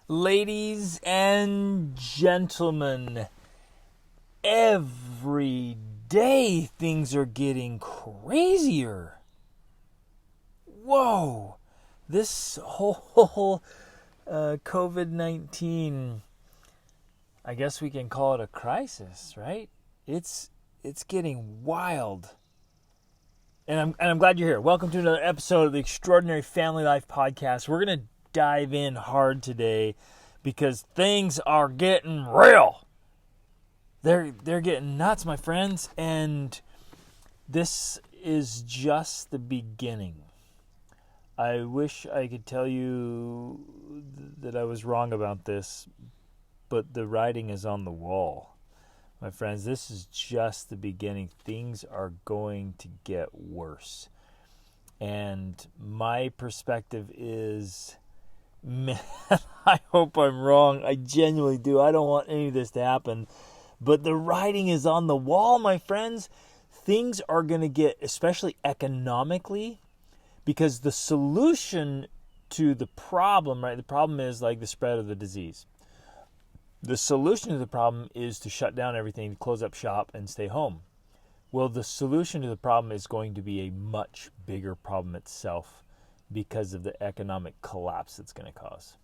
Ladies and gentlemen, every day things are getting crazier. Whoa, this whole COVID-19, I guess we can call it a crisis, right? It's getting wild. And I'm glad you're here. Welcome to another episode of the Extraordinary Family Life Podcast. We're going to dive in hard today because things are getting real. They're getting nuts, my friends, and this is just the beginning. I wish I could tell you that I was wrong about this, but the writing is on the wall. My friends, this is just the beginning. Things are going to get worse. And my perspective is, man, I hope I'm wrong. I genuinely do. I don't want any of this to happen. But the writing is on the wall, my friends. Things are going to get, especially economically, because the solution to the problem, right? The problem is like the spread of the disease. The solution to the problem is to shut down everything, close up shop, and stay home. Well, the solution to the problem is going to be a much bigger problem itself because of the economic collapse it's going to cause.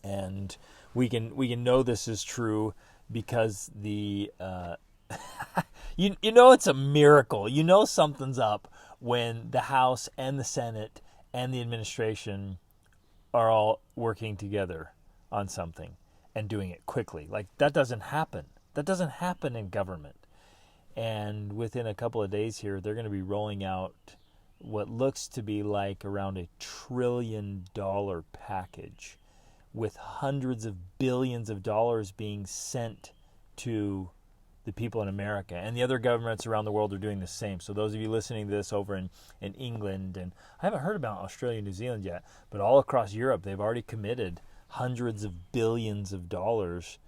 And we can know this is true because the you know it's a miracle. You know something's up when the House and the Senate and the administration are all working together on something and doing it quickly. Like, that doesn't happen. That doesn't happen in government. And within a couple of days here, they're going to be rolling out what looks to be like around $1 trillion package with hundreds of billions of dollars being sent to the people in America. And the other governments around the world are doing the same. So those of you listening to this over in England, and I haven't heard about Australia and New Zealand yet, but all across Europe, they've already committed hundreds of billions of dollars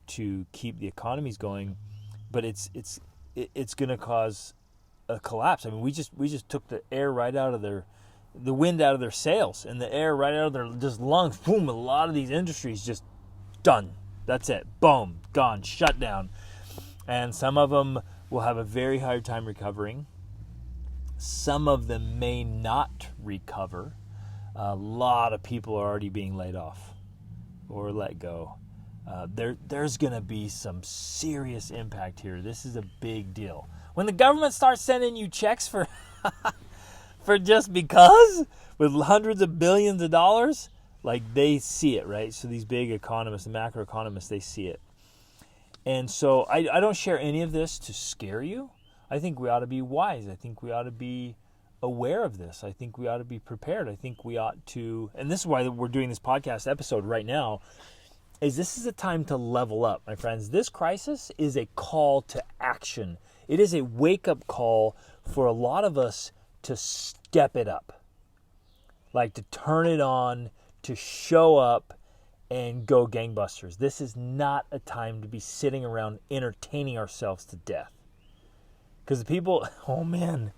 to keep the economies going, but it's going to cause a collapse. I mean, we just took the air right out of the wind out of their sails, and the air right out of their just lungs. Boom! A lot of these industries just done. That's it. Boom, gone, shut down, and some of them will have a very hard time recovering. Some of them may not recover. A lot of people are already being laid off or let go. There's going to be some serious impact here. This is a big deal. When the government starts sending you checks for for just because, with hundreds of billions of dollars, like, they see it, right? So these big economists, the macroeconomists, they see it. And so I don't share any of this to scare you. I think we ought to be wise. I think we ought to be aware of this. I think we ought to be prepared. I think we ought to, and this is why we're doing this podcast episode right now, is this is a time to level up, my friends. This crisis is a call to action. It is a wake-up call for a lot of us to step it up, like to turn it on, to show up and go gangbusters. This is not a time to be sitting around entertaining ourselves to death. Because the people, oh man,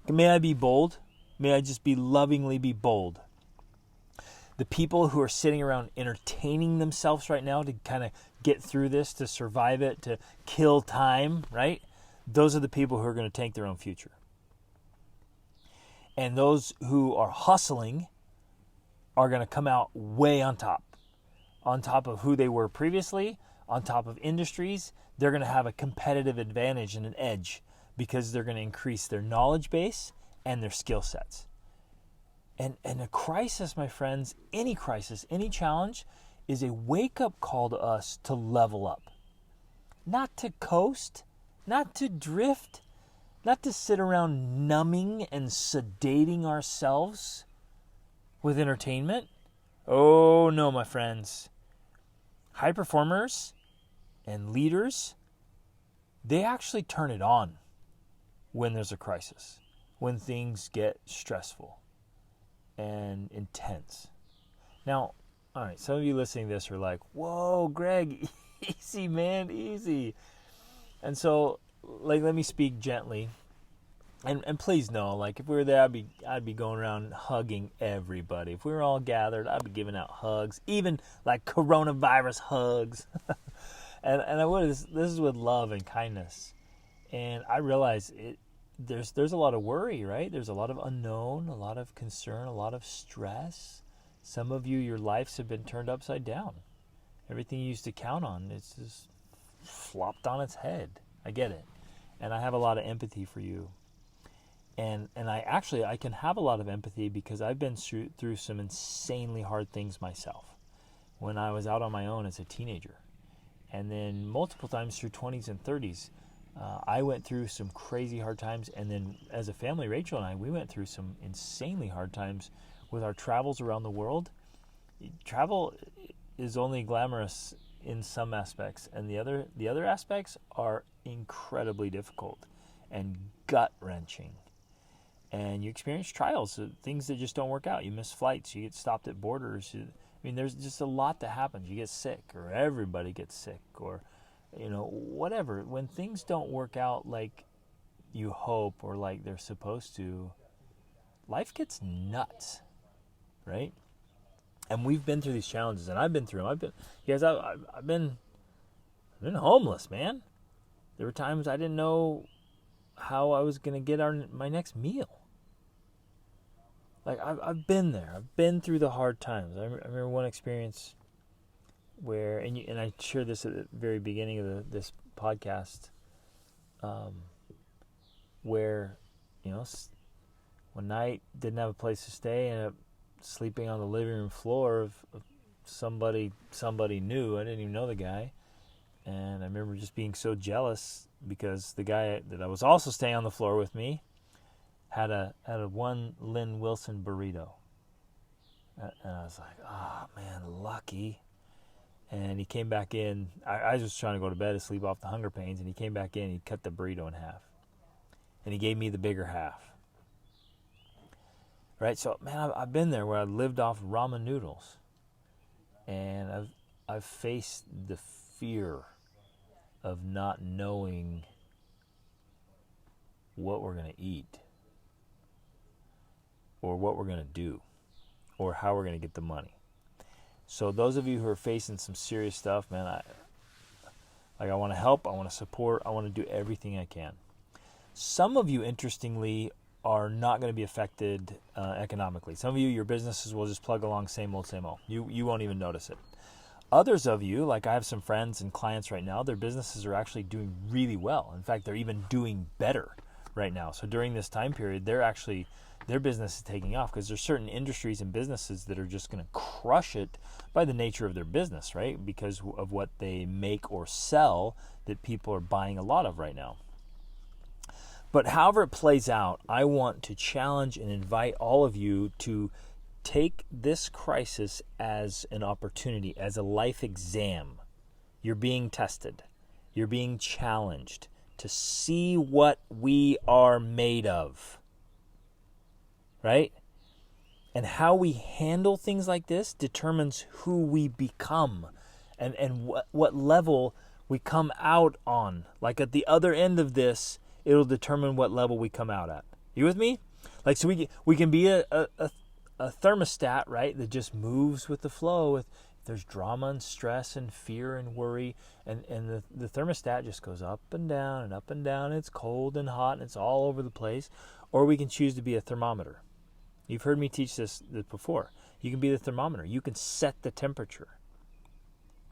may I be bold? May I just be lovingly be bold? The people who are sitting around entertaining themselves right now to kind of get through this, to survive it, to kill time, right? Those are the people who are going to tank their own future. And those who are hustling are going to come out way on top of who they were previously, on top of industries. They're going to have a competitive advantage and an edge, because they're going to increase their knowledge base and their skill sets. And a crisis, my friends, any crisis, any challenge, is a wake-up call to us to level up. Not to coast, not to drift, not to sit around numbing and sedating ourselves with entertainment. Oh no, my friends. High performers and leaders, they actually turn it on when there's a crisis, when things get stressful and intense. Now, all right, some of you listening to this are like, whoa, Greg, easy, man, easy. And so, like, let me speak gently And please know, like if we were there, I'd be going around hugging everybody. If we were all gathered, I'd be giving out hugs, even like coronavirus hugs. And I would. This is with love and kindness. And I realize there's a lot of worry, right? There's a lot of unknown, a lot of concern, a lot of stress. Some of you, your lives have been turned upside down. Everything you used to count on, it's just flopped on its head. I get it. And I have a lot of empathy for you. And I can have a lot of empathy because I've been through some insanely hard things myself when I was out on my own as a teenager. And then multiple times through 20s and 30s, I went through some crazy hard times. And then as a family, Rachel and I, we went through some insanely hard times with our travels around the world. Travel is only glamorous in some aspects, and the other aspects are incredibly difficult and gut-wrenching. And you experience trials, things that just don't work out. You miss flights, you get stopped at borders. There's just a lot that happens. You get sick, or everybody gets sick, or whatever. When things don't work out like you hope or like they're supposed to, life gets nuts, right? And we've been through these challenges, and I've been through them. I've been homeless, man. There were times I didn't know how I was going to get my next meal. Like, I've been there. I've been through the hard times. I remember one experience where, and I shared this at the very beginning of this podcast, where, one night didn't have a place to stay, and sleeping on the living room floor of somebody new. I didn't even know the guy. And I remember just being so jealous because the guy that I was also staying on the floor with me had a one Lynn Wilson burrito. And I was like, oh man, lucky. And he came back in. I was just trying to go to bed to sleep off the hunger pains, and he came back in, he cut the burrito in half. And he gave me the bigger half. Right? So, man, I've been there where I lived off ramen noodles. And I've faced the fear of not knowing what we're going to eat, or what we're going to do, or how we're going to get the money. So those of you who are facing some serious stuff, man, I want to help, I want to support, I want to do everything I can. Some of you, interestingly, are not going to be affected economically. Some of you, your businesses will just plug along, same old, same old. You won't even notice it. Others of you, like I have some friends and clients right now, their businesses are actually doing really well. In fact, they're even doing better right now. So during this time period, their business is taking off because there's certain industries and businesses that are just going to crush it by the nature of their business, right? Because of what they make or sell that people are buying a lot of right now. But however it plays out, I want to challenge and invite all of you to take this crisis as an opportunity, as a life exam. You're being tested. You're being challenged to see what we are made of. Right? And how we handle things like this determines who we become and what level we come out on. Like at the other end of this, it'll determine what level we come out at. You with me? Like, so we can be a thermostat, right, that just moves with the flow. If there's drama and stress and fear and worry, and the thermostat just goes up and down and up and down. It's cold and hot and it's all over the place. Or we can choose to be a thermometer. You've heard me teach this before. You can be the thermometer. You can set the temperature.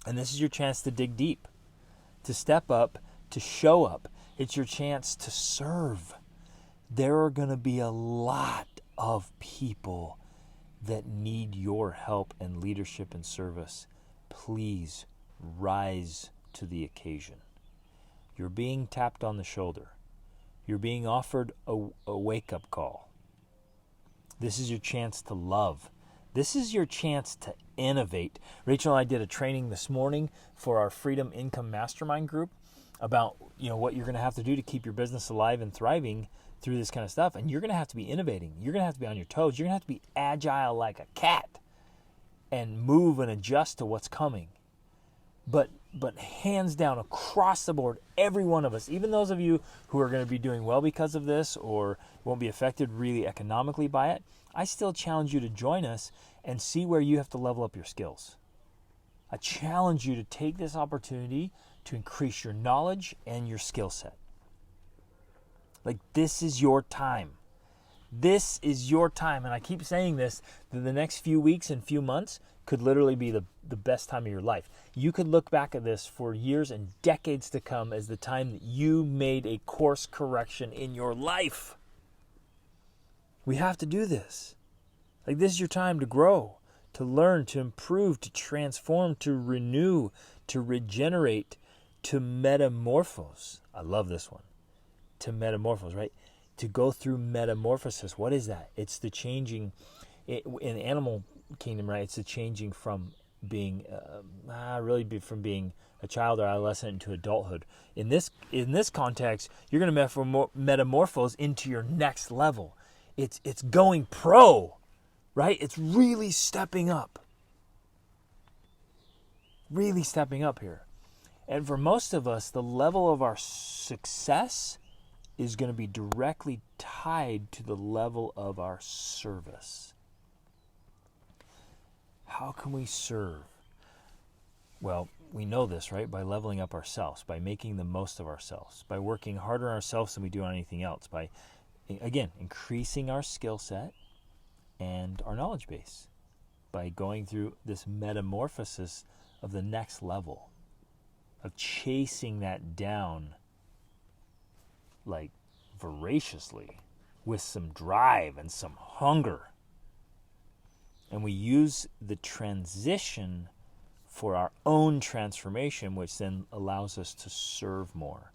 And this is your chance to dig deep, to step up, to show up. It's your chance to serve. There are going to be a lot of people that need your help and leadership and service. Please rise to the occasion. You're being tapped on the shoulder. You're being offered a wake-up call. This is your chance to love. This is your chance to innovate. Rachel and I did a training this morning for our Freedom Income Mastermind group about what you're going to have to do to keep your business alive and thriving through this kind of stuff. And you're going to have to be innovating. You're going to have to be on your toes. You're going to have to be agile like a cat and move and adjust to what's coming. But hands down, across the board, every one of us, even those of you who are going to be doing well because of this or won't be affected really economically by it, I still challenge you to join us and see where you have to level up your skills. I challenge you to take this opportunity to increase your knowledge and your skill set. Like, this is your time. This is your time. And I keep saying this, that the next few weeks and few months could literally be the best time of your life. You could look back at this for years and decades to come as the time that you made a course correction in your life. We have to do this. Like, this is your time to grow, to learn, to improve, to transform, to renew, to regenerate, to metamorphose. I love this one. To metamorphose, right? To go through metamorphosis. What is that? It's the changing, in the animal kingdom, right? It's the changing from being, from being a child or adolescent into adulthood. In this context, you're going to metamorphose into your next level. It's going pro, right? It's really stepping up. Really stepping up here. And for most of us, the level of our success is going to be directly tied to the level of our service. How can we serve? Well, we know this, right? By leveling up ourselves, by making the most of ourselves, by working harder on ourselves than we do on anything else, by, again, increasing our skill set and our knowledge base, by going through this metamorphosis of the next level, of chasing that down like voraciously with some drive and some hunger. And we use the transition for our own transformation, which then allows us to serve more.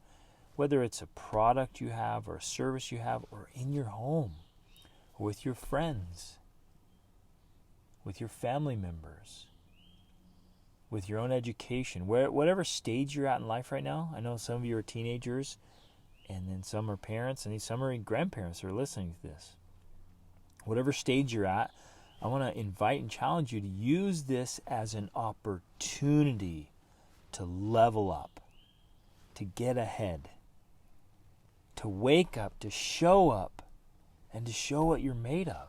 Whether it's a product you have or a service you have, or in your home, or with your friends, with your family members, with your own education, whatever stage you're at in life right now. I know some of you are teenagers, and then some are parents, and some are grandparents who are listening to this. Whatever stage you're at, I want to invite and challenge you to use this as an opportunity to level up, to get ahead, to wake up, to show up, and to show what you're made of.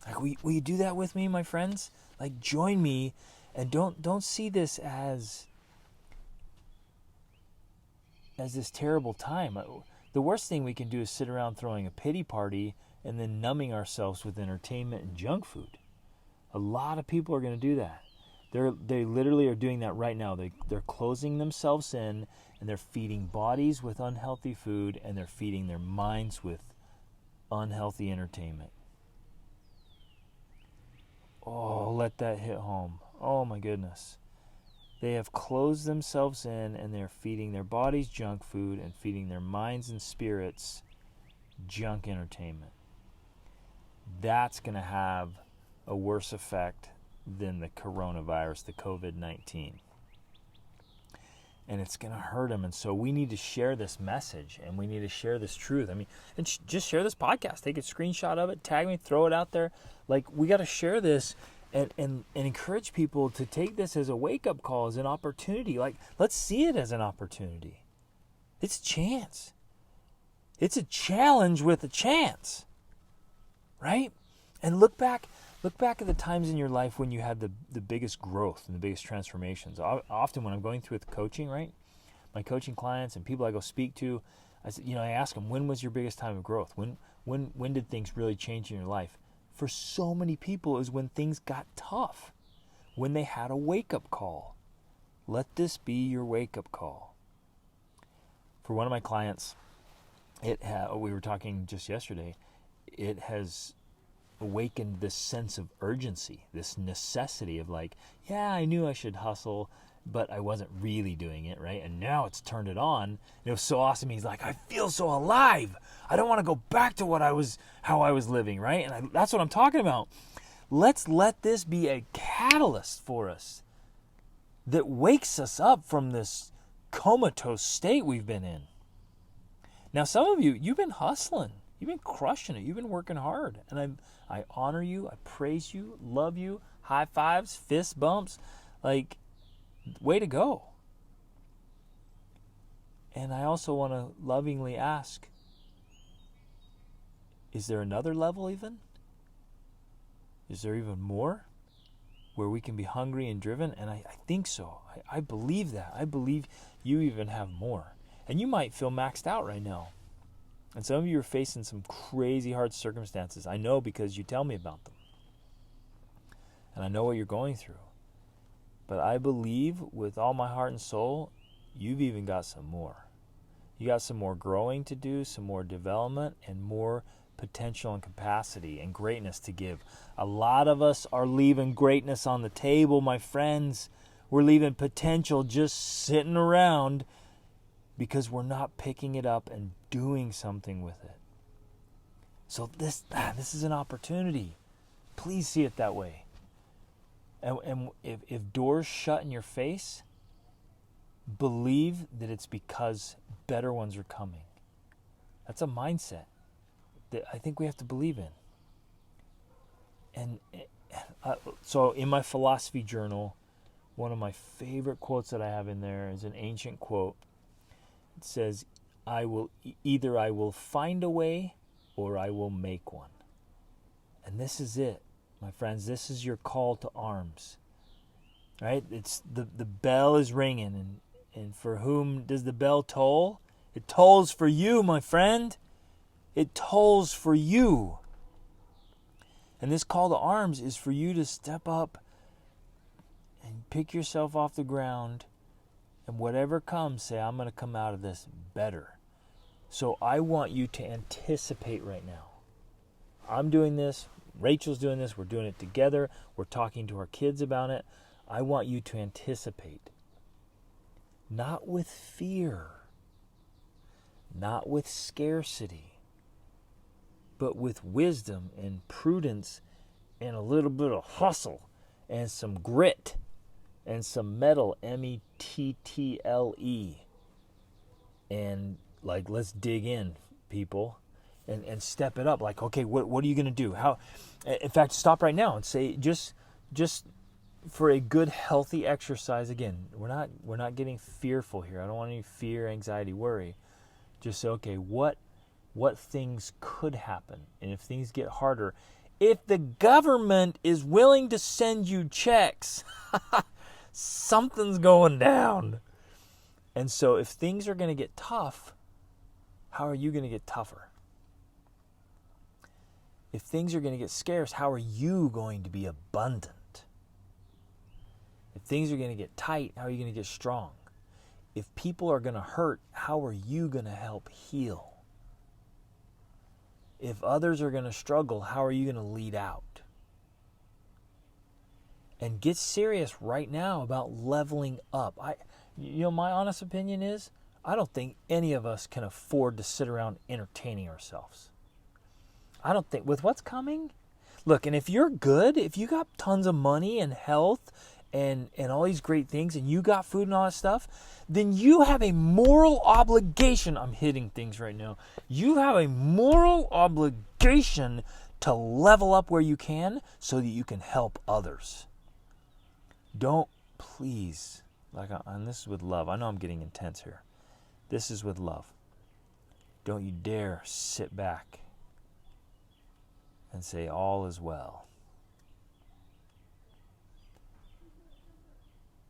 Like, will you do that with me, my friends? Like, join me, and don't see this as this terrible time. The worst thing we can do is sit around throwing a pity party and then numbing ourselves with entertainment and junk food. A lot of people are going to do that. They literally are doing that right now. They're closing themselves in, and they're feeding bodies with unhealthy food, and they're feeding their minds with unhealthy entertainment. Oh, let that hit home. Oh my goodness. They have closed themselves in, and they're feeding their bodies junk food and feeding their minds and spirits junk entertainment. That's going to have a worse effect than the coronavirus, the COVID-19. And it's going to hurt them. And so we need to share this message, and we need to share this truth. I mean, and just share this podcast. Take a screenshot of it, tag me, throw it out there. Like, we got to share this and encourage people to take this as a wake-up call, as an opportunity. Like, let's see it as an opportunity. It's a chance. It's a challenge with a chance. Right? And look back at the times in your life when you had the biggest growth and the biggest transformations. Often when I'm going through with coaching, right? My coaching clients and people I go speak to, I ask them, when was your biggest time of growth? When did things really change in your life? For so many people, it was when things got tough, when they had a wake-up call. Let this be your wake-up call. For one of my clients, we were talking just yesterday, it has awakened this sense of urgency, this necessity of like, yeah, I knew I should hustle, but I wasn't really doing it, right? And now it's turned it on. And it was so awesome. He's like, I feel so alive. I don't want to go back to how I was living, right? And that's what I'm talking about. Let's let this be a catalyst for us that wakes us up from this comatose state we've been in. Now, some of you've been hustling. You've been crushing it. You've been working hard. And I honor you. I praise you. Love you. High fives. Fist bumps. Like, way to go. And I also want to lovingly ask, is there another level even? Is there even more where we can be hungry and driven? And I think so. I believe that. I believe you even have more. And you might feel maxed out right now. And some of you are facing some crazy hard circumstances. I know because you tell me about them. And I know what you're going through. But I believe with all my heart and soul, you've even got some more. You got some more growing to do, some more development, and more potential and capacity and greatness to give. A lot of us are leaving greatness on the table, my friends. We're leaving potential just sitting around because we're not picking it up and doing something with it. So this is an opportunity. Please see it that way. And if doors shut in your face, believe that it's because better ones are coming. That's a mindset that I think we have to believe in. And so in my philosophy journal, one of my favorite quotes that I have in there is an ancient quote. It says, I will find a way or I will make one. And this is it, my friends. This is your call to arms. Right? It's the bell is ringing, and for whom does the bell toll? It tolls for you, my friend. It tolls for you. And this call to arms is for you to step up and pick yourself off the ground, and whatever comes, say, I'm going to come out of this better. So I want you to anticipate right now. I'm doing this. Rachel's doing this. We're doing it together. We're talking to our kids about it. I want you to anticipate. Not with fear. Not with scarcity. But with wisdom and prudence and a little bit of hustle and some grit and some mettle, mettle. And let's dig in, people, and step it up. Like, okay, what are you going to do? How? In fact, stop right now and say, just for a good, healthy exercise. Again, we're not getting fearful here. I don't want any fear, anxiety, worry. Just say, okay, what things could happen? And if things get harder, if the government is willing to send you checks, something's going down. And so if things are going to get tough, how are you going to get tougher? If things are going to get scarce, how are you going to be abundant? If things are going to get tight, how are you going to get strong? If people are going to hurt, how are you going to help heal? If others are going to struggle, how are you going to lead out? And get serious right now about leveling up. My honest opinion is, I don't think any of us can afford to sit around entertaining ourselves. I don't think, with what's coming, look, and if you're good, if you got tons of money and health and all these great things, and you got food and all that stuff, then you have a moral obligation. I'm hitting things right now. You have a moral obligation to level up where you can so that you can help others. Don't, please, and this is with love. I know I'm getting intense here. This is with love. Don't you dare sit back and say all is well.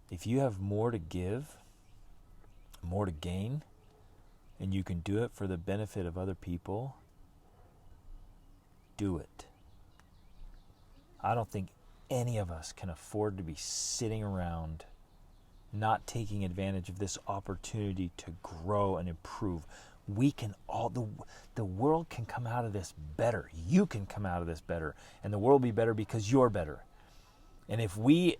If you have more to give, more to gain, and you can do it for the benefit of other people, do it. I don't think any of us can afford to be sitting around not taking advantage of this opportunity to grow and improve. We can all, the world can come out of this better. You can come out of this better. And the world will be better because you're better. And if we,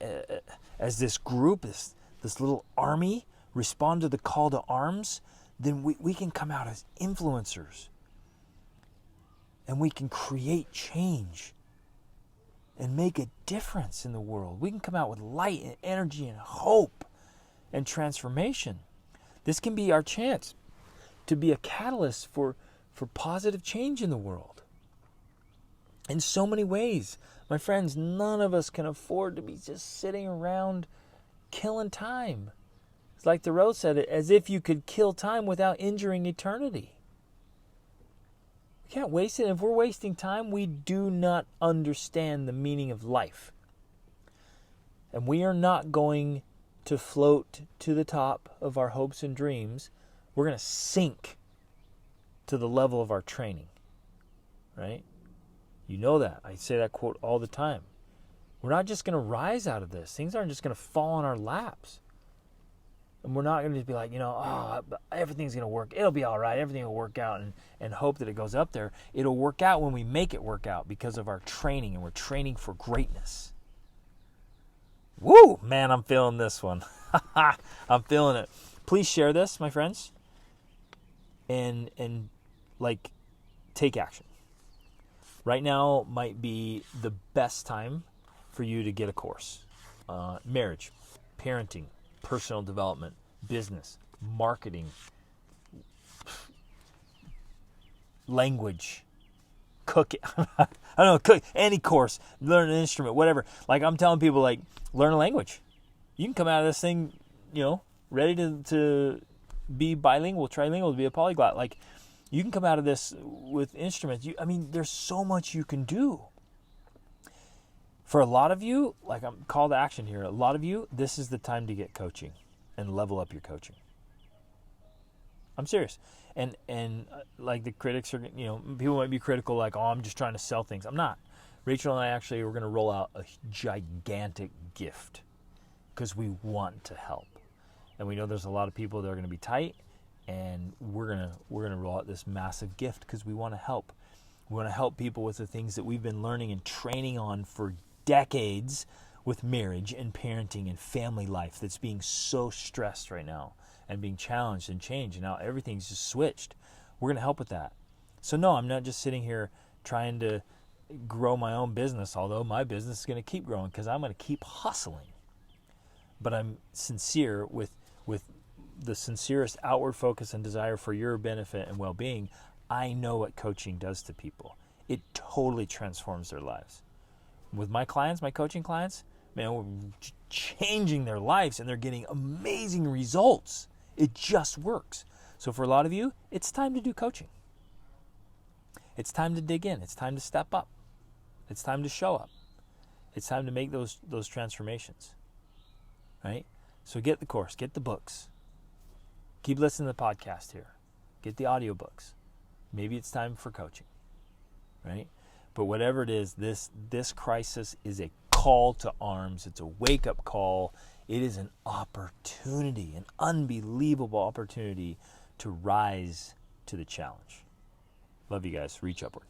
as this group, this little army, respond to the call to arms, then we can come out as influencers. And we can create change and make a difference in the world. We can come out with light and energy and hope and transformation. This can be our chance to be a catalyst for positive change in the world. In so many ways. My friends, none of us can afford to be just sitting around killing time. It's like Thoreau said it, as if you could kill time without injuring eternity. We can't waste it. If we're wasting time, we do not understand the meaning of life. And we are not going to float to the top of our hopes and dreams. We're going to sink to the level of our training. Right? You know that. I say that quote all the time. We're not just going to rise out of this. Things aren't just going to fall on our laps. And we're not going to just be like, everything's going to work. It'll be all right. Everything will work out and hope that it goes up there. It'll work out when we make it work out because of our training, and we're training for greatness. Woo! Man, I'm feeling this one. I'm feeling it. Please share this, my friends. And take action. Right now might be the best time for you to get a course. Marriage, parenting, personal development, business, marketing, language, cooking. I don't know, cook, any course, learn an instrument, whatever. Like I'm telling people, like, learn a language. You can come out of this thing, ready to be bilingual, trilingual, to be a polyglot. Like, you can come out of this with instruments. There's so much you can do. For a lot of you, like I'm call to action here, a lot of you, this is the time to get coaching and level up your coaching. I'm serious. And like the critics are, people might be critical, like, I'm just trying to sell things. I'm not. Rachel and I actually we're going to roll out a gigantic gift because we want to help. And we know there's a lot of people that are going to be tight, and we're going to roll out this massive gift because we want to help. We want to help people with the things that we've been learning and training on for decades with marriage and parenting and family life that's being so stressed right now and being challenged and changed. And now everything's just switched. We're going to help with that. So no, I'm not just sitting here trying to grow my own business, although my business is going to keep growing because I'm going to keep hustling. But I'm sincere with the sincerest outward focus and desire for your benefit and well-being. I know what coaching does to people. It totally transforms their lives. With my clients, my coaching clients, man, we're changing their lives and they're getting amazing results. It just works. So for a lot of you, it's time to do coaching. It's time to dig in. It's time to step up. It's time to show up. It's time to make those transformations. Right? So get the course, get the books. Keep listening to the podcast here. Get the audiobooks. Maybe it's time for coaching. Right? But whatever it is, this crisis is a call to arms. It's a wake-up call. It is an opportunity, an unbelievable opportunity to rise to the challenge. Love you guys. Reach upward.